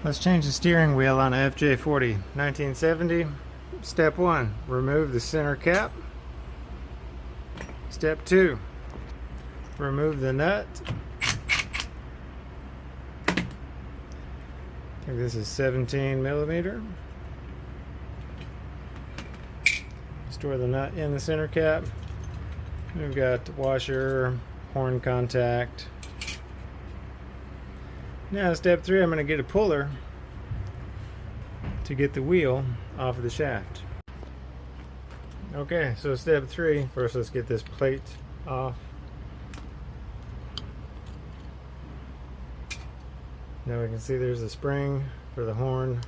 Let's change the steering wheel on a FJ40 1970. Step 1, remove the center cap. Step 2, remove the nut. I think this is 17 millimeter. Store the nut in the center cap. We've got the washer, horn contact. Now step 3, I'm going to get a puller to get the wheel off of the shaft. Okay, so step 3, first let's get this plate off. Now we can see there's a spring for the horn,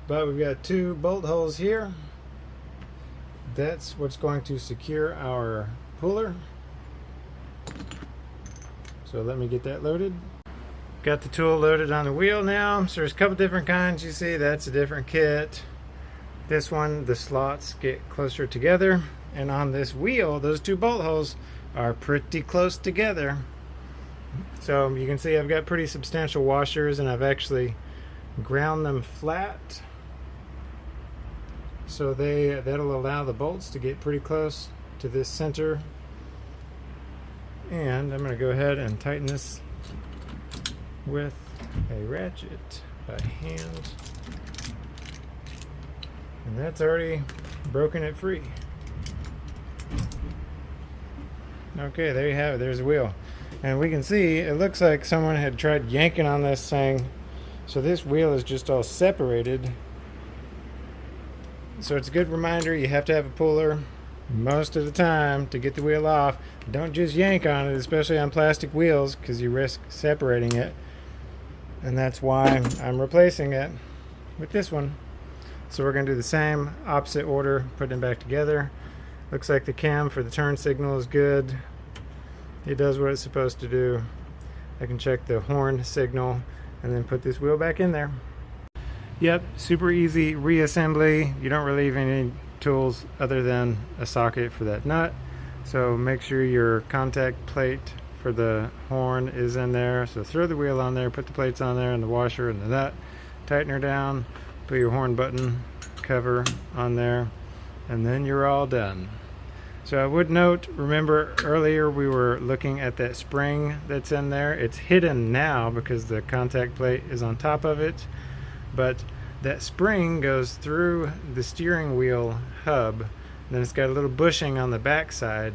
but we've got 2 bolt holes here. That's what's going to secure our puller. So let me get that loaded. Got the tool loaded on the wheel now. So there's a couple different kinds. You see that's a different kit. This one, the slots get closer together, and on this wheel those 2 bolt holes are pretty close together. So you can see I've got pretty substantial washers, and I've actually ground them flat, so that'll allow the bolts to get pretty close to this center. And I'm going to go ahead and tighten this with a ratchet by hand. And that's already broken it free. Okay, there you have it. There's the wheel. And we can see it looks like someone had tried yanking on this thing. So this wheel is just all separated. So it's a good reminder, you have to have a puller most of the time to get the wheel off. Don't just yank on it, especially on plastic wheels, because you risk separating it. And that's why I'm replacing it with this one. So we're going to do the same opposite order, putting them back together. Looks like the cam for the turn signal is good. It does what it's supposed to do. I can check the horn signal and then put this wheel back in there. Yep, super easy reassembly. You don't really need any tools other than a socket for that nut. So make sure your contact plate for the horn is in there. So throw the wheel on there, put the plates on there, and the washer and the nut. Tighten her down, put your horn button cover on there, and then you're all done. So I would note, remember earlier we were looking at that spring that's in there. It's hidden now because the contact plate is on top of it, but that spring goes through the steering wheel hub. Then it's got a little bushing on the back side.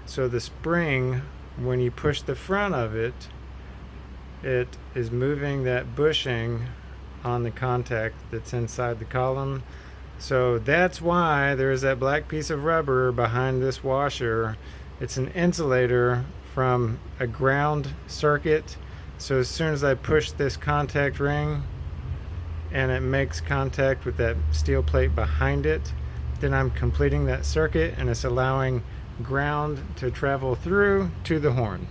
So the spring, when you push the front of it, it is moving that bushing on the contact that's inside the column. So that's why there's that black piece of rubber behind this washer. It's an insulator from a ground circuit. So as soon as I push this contact ring and it makes contact with that steel plate behind it, then I'm completing that circuit, and it's allowing ground to travel through to the horn.